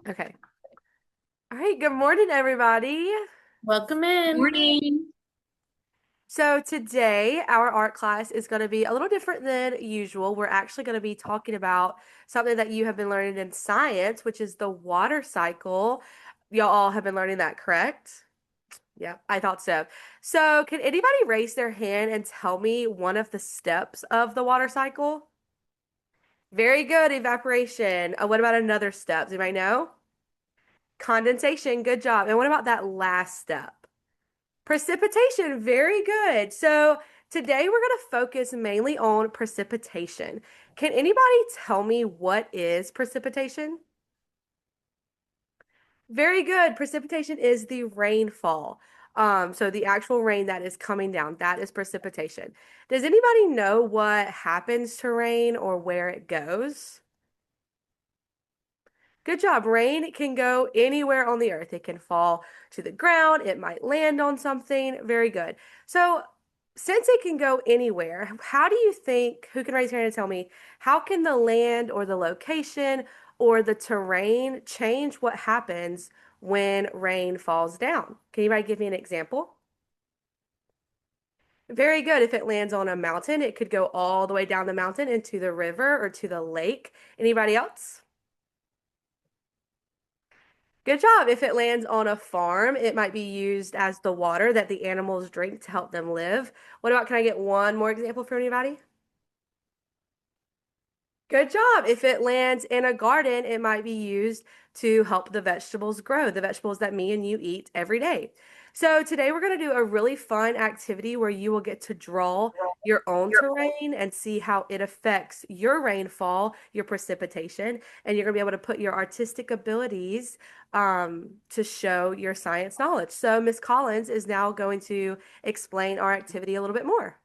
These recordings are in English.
Okay. All right. Good morning, everybody. Welcome in. Morning. So today our art class is going to be a little different than usual. We're actually going to be talking about something that you have been learning in science, which is the water cycle. Y'all all have been learning that, correct? Yeah, I thought so. So can anybody raise their hand and tell me one of the steps of the water cycle? Very good, evaporation. What about another step? Does anybody know? Condensation. Good job. And what about that last step? Precipitation, very good. So today we're going to focus mainly on precipitation. Can anybody tell me what is precipitation? Very good. Precipitation is the rainfall. So the actual rain that is coming down, that is precipitation. Does anybody know what happens to rain or where it goes? Good job. Rain can go anywhere on the earth. It can fall to the ground. It might land on something. Very good. So, since it can go anywhere, how do you think, who can raise their hand and tell me, how can the land or the location or the terrain change what happens when rain falls down? Can anybody give me an example? Very good. If it lands on a mountain, it could go all the way down the mountain into the river or to the lake. Anybody else? Good job. If it lands on a farm, it might be used as the water that the animals drink to help them live. What about, can I get one more example from anybody? Good job. If it lands in a garden, it might be used to help the vegetables grow, the vegetables that me and you eat every day. So today we're going to do a really fun activity where you will get to draw your own terrain and see how it affects your rainfall, your precipitation, and you're going to be able to put your artistic abilities to show your science knowledge. So Miss Collins is now going to explain our activity a little bit more.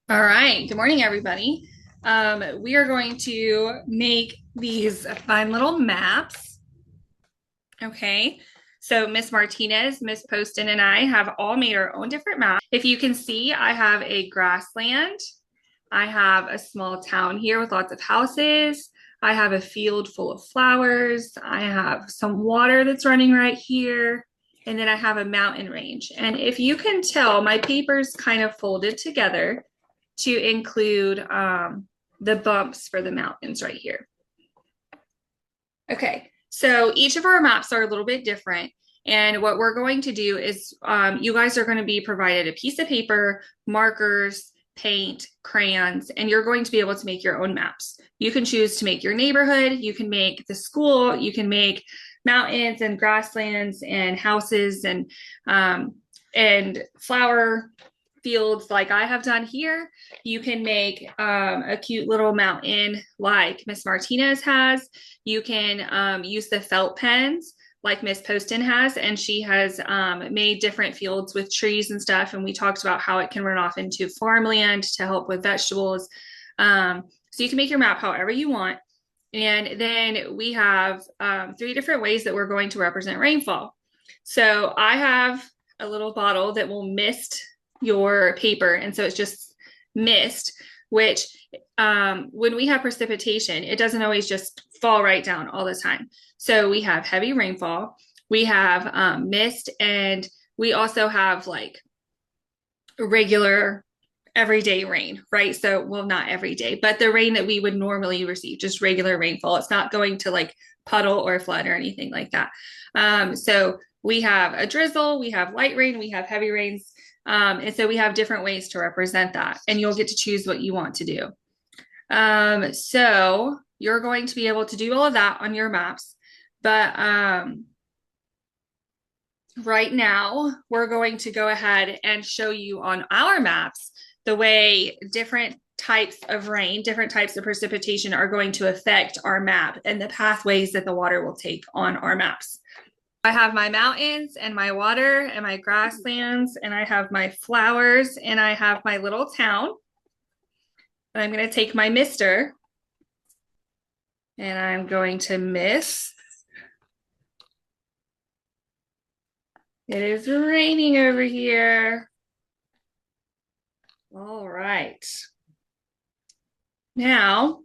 All right. Good morning, everybody. We are going to make these fine little maps. Okay. So Miss Martinez, Miss Poston, and I have all made our own different maps. If you can see, I have a grassland. I have a small town here with lots of houses. I have a field full of flowers. I have some water that's running right here. And then I have a mountain range. And if you can tell, my paper's kind of folded together to include the bumps for the mountains right here. Okay, so each of our maps are a little bit different. And what we're going to do is you guys are going to be provided a piece of paper, markers, paint, crayons, and you're going to be able to make your own maps. You can choose to make your neighborhood, you can make the school, you can make mountains and grasslands and houses and flower fields like I have done here. You can make a cute little mountain like Miss Martinez has. You can use the felt pens like Miss Poston has, and she has made different fields with trees and stuff. And we talked about how it can run off into farmland to help with vegetables. So you can make your map however you want. And then we have three different ways that we're going to represent rainfall. So I have a little bottle that will mist your paper. And so it's just mist, which when we have precipitation, it doesn't always just fall right down all the time. So we have heavy rainfall, we have mist, and we also have like regular everyday rain, right? So, well, not every day, but the rain that we would normally receive, just regular rainfall. It's not going to like puddle or flood or anything like that. So we have a drizzle, we have light rain, we have heavy rains. And so we have different ways to represent that, and you'll get to choose what you want to do. So you're going to be able to do all of that on your maps, but right now we're going to go ahead and show you on our maps the way different types of rain, different types of precipitation are going to affect our map and the pathways that the water will take on our maps. I have my mountains and my water and my grasslands, and I have my flowers, and I have my little town. And I'm going to take my mister and I'm going to mist. It is raining over here. All right. Now,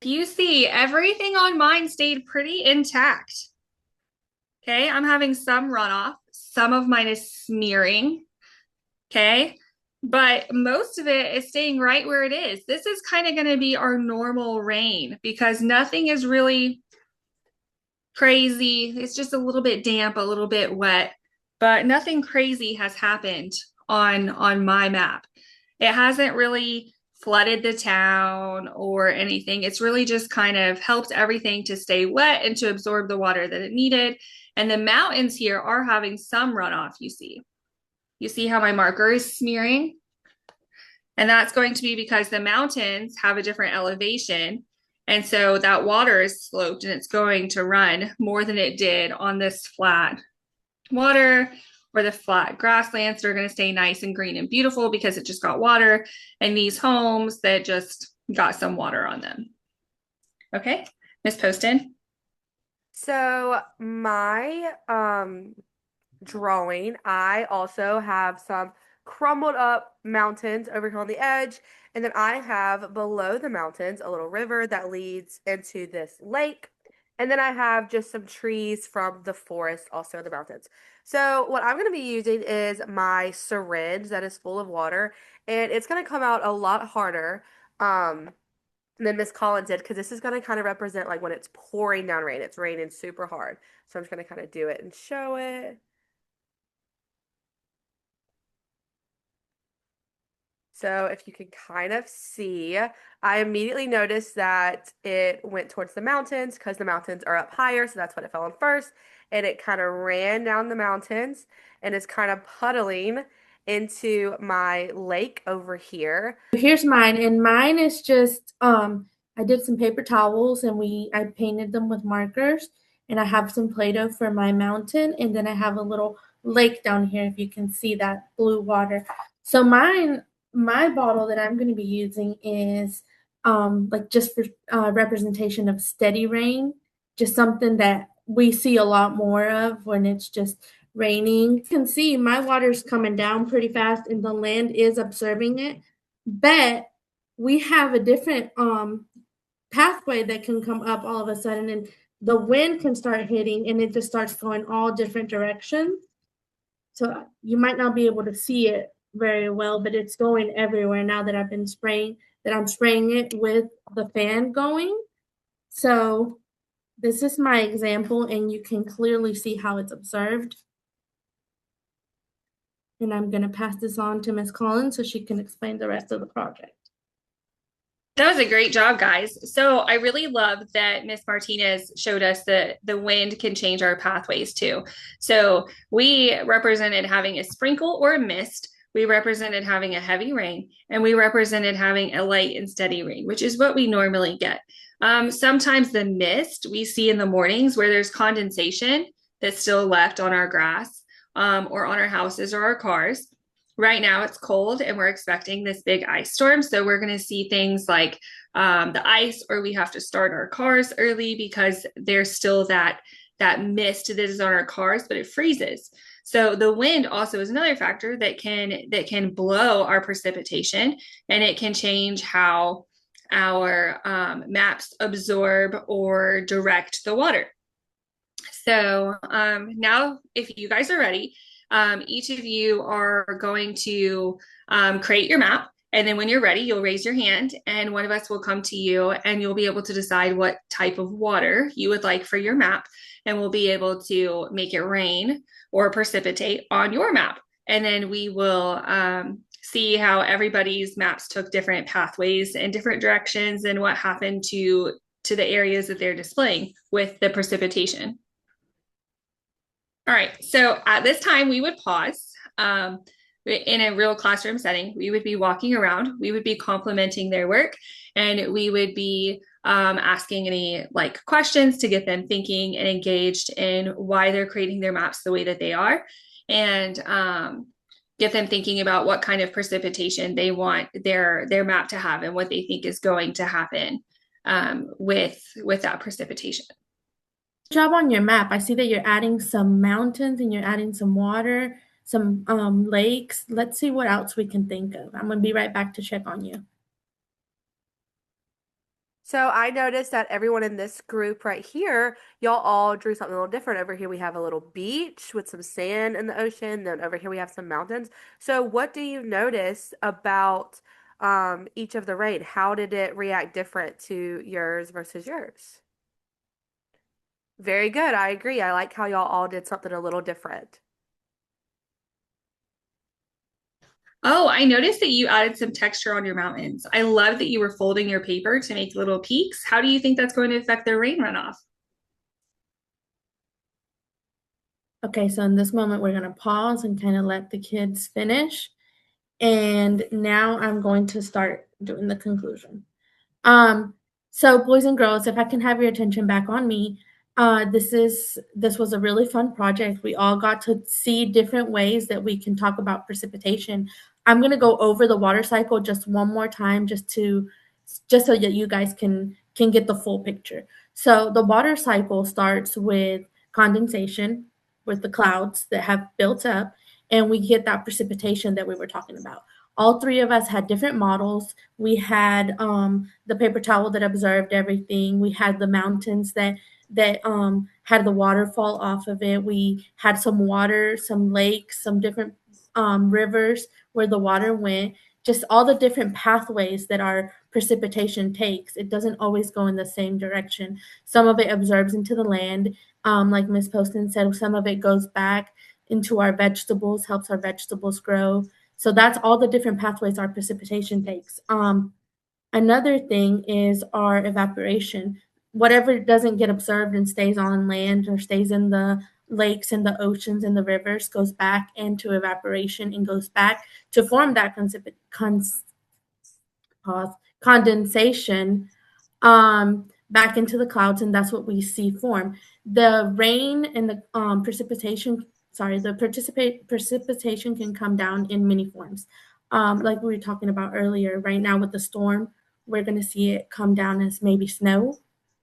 You see, everything on mine stayed pretty intact. Okay, I'm having some runoff. Some of mine is smearing. Okay, but most of it is staying right where it is. This is kind of going to be our normal rain because nothing is really crazy. It's just a little bit damp, a little bit wet, but nothing crazy has happened on my map. It hasn't really flooded the town or anything. It's really just kind of helped everything to stay wet and to absorb the water that it needed. And the mountains here are having some runoff, you see. You see how my marker is smearing? And that's going to be because the mountains have a different elevation. And so that water is sloped and it's going to run more than it did on this flat water or the flat grasslands that are going to stay nice and green and beautiful because it just got water, and these homes that just got some water on them. Okay, Miss Poston. So my drawing, I also have some crumbled up mountains over here on the edge, and then I have below the mountains a little river that leads into this lake. And then I have just some trees from the forest also in the mountains. So what I'm going to be using is my syringe that is full of water, and it's going to come out a lot harder than Miss Collins did because this is going to kind of represent like when it's pouring down rain. It's raining super hard. So I'm just going to kind of do it and show it. So if you can kind of see, I immediately noticed that it went towards the mountains because the mountains are up higher, so that's what it fell on first. And it kind of ran down the mountains and is kind of puddling into my lake over here. Here's mine, and mine is just I did some paper towels and I painted them with markers, and I have some Play-Doh for my mountain, and then I have a little lake down here if you can see that blue water. So my bottle that I'm going to be using is like just for representation of steady rain, just something that we see a lot more of when it's just raining. You can see my water's coming down pretty fast and the land is absorbing it. But we have a different pathway that can come up all of a sudden and the wind can start hitting and it just starts going all different directions. So you might not be able to see it very well, but it's going everywhere now that I'm spraying it with the fan going. So this is my example, and you can clearly see how it's observed. And I'm going to pass this on to Miss Collins so she can explain the rest of the project. That was a great job, guys. So I really love that Miss Martinez showed us that the wind can change our pathways too. So we represented having a sprinkle or a mist. We represented having a heavy rain, and we represented having a light and steady rain, which is what we normally get. Sometimes the mist we see in the mornings where there's condensation that's still left on our grass, or on our houses or our cars. Right now it's cold and we're expecting this big ice storm. So we're going to see things like the ice, or we have to start our cars early because there's still that mist that is on our cars, but it freezes. So the wind also is another factor that can blow our precipitation, and it can change how our maps absorb or direct the water. So now, if you guys are ready, each of you are going to create your map. And then when you're ready, you'll raise your hand, and one of us will come to you, and you'll be able to decide what type of water you would like for your map. And we'll be able to make it rain or precipitate on your map. And then we will see how everybody's maps took different pathways and different directions and what happened to the areas that they're displaying with the precipitation. All right, so at this time, we would pause. In a real classroom setting, we would be walking around, we would be complimenting their work, and we would be asking any like questions to get them thinking and engaged in why they're creating their maps the way that they are, and get them thinking about what kind of precipitation they want their map to have and what they think is going to happen with that precipitation. Job on your map. I see that you're adding some mountains and you're adding some water, some lakes. Let's see what else we can think of. I'm going to be right back to check on you. So I noticed that everyone in this group right here, y'all all drew something a little different. Over here we have a little beach with some sand in the ocean. Then over here we have some mountains. So what do you notice about each of the rain? How did it react different to yours versus yours? Very good. I agree. I like how y'all all did something a little different. Oh, I noticed that you added some texture on your mountains. I love that you were folding your paper to make little peaks. How do you think that's going to affect their rain runoff? Okay, so in this moment, we're going to pause and kind of let the kids finish. And now I'm going to start doing the conclusion. Um, so boys and girls, if I can have your attention back on me, this was a really fun project. We all got to see different ways that we can talk about precipitation. I'm gonna go over the water cycle just one more time, just so that you guys can get the full picture. So the water cycle starts with condensation, with the clouds that have built up, and we get that precipitation that we were talking about. All three of us had different models. We had the paper towel that observed everything. We had the mountains that had the water fall off of it. We had some water, some lakes, some different rivers where the water went. Just all the different pathways that our precipitation takes. It doesn't always go in the same direction. Some of it absorbs into the land, like Miss Poston said. Some of it goes back into our vegetables, helps our vegetables grow. So that's all the different pathways our precipitation takes. Another thing is our evaporation. Whatever doesn't get absorbed and stays on land or stays in the lakes and the oceans and the rivers goes back into evaporation and goes back to form that condensation back into the clouds, and that's what we see form. The rain and the precipitation can come down in many forms. Like we were talking about earlier, right now with the storm, we're going to see it come down as maybe snow,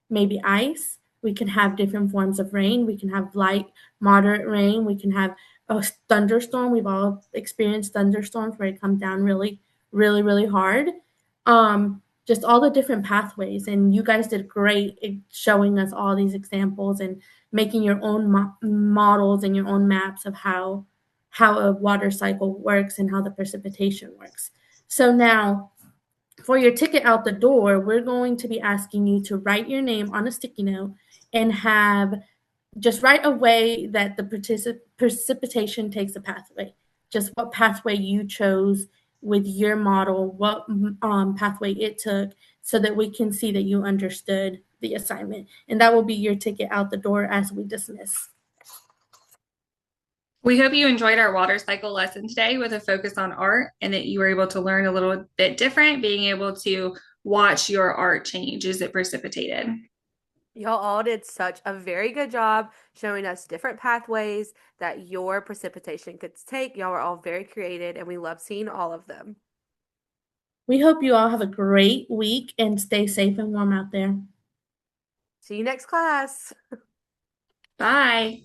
maybe ice. We can have different forms of rain. We can have light, moderate rain. We can have a thunderstorm. We've all experienced thunderstorms where it comes down really, really, really hard. Just all the different pathways. And you guys did great at showing us all these examples and making your own models and your own maps of how a water cycle works and how the precipitation works. So now for your ticket out the door, we're going to be asking you to write your name on a sticky note and have just write a way that the precipitation takes a pathway. Just what pathway you chose with your model, what pathway it took, so that we can see that you understood the assignment. And that will be your ticket out the door as we dismiss. We hope you enjoyed our water cycle lesson today with a focus on art and that you were able to learn a little bit different, being able to watch your art change as it precipitated. Y'all all did such a very good job showing us different pathways that your precipitation could take. Y'all were all very creative, and we love seeing all of them. We hope you all have a great week and stay safe and warm out there. See you next class. Bye.